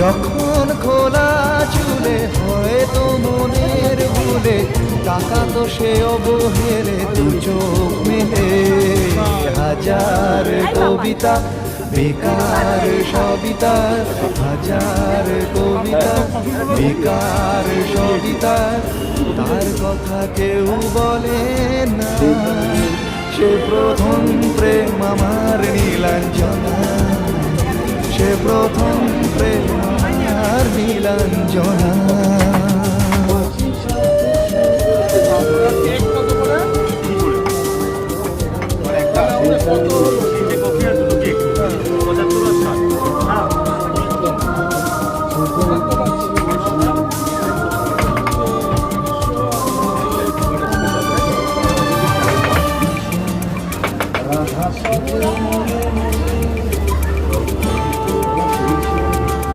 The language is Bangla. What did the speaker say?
যখন খোলা চুলে হয়তো মনের ভুলে টাকা তো সে অবহেলে দু চোখ মেলে হাজার কবিতা বেকার সবিতা হাজার কবিতা বেকার সবিতা তার কথা কেউ বলে না সে প্রথম প্রেম আমার নীলাঞ্জনা সে প্রথম প্রেম আমার নীলাঞ্জনা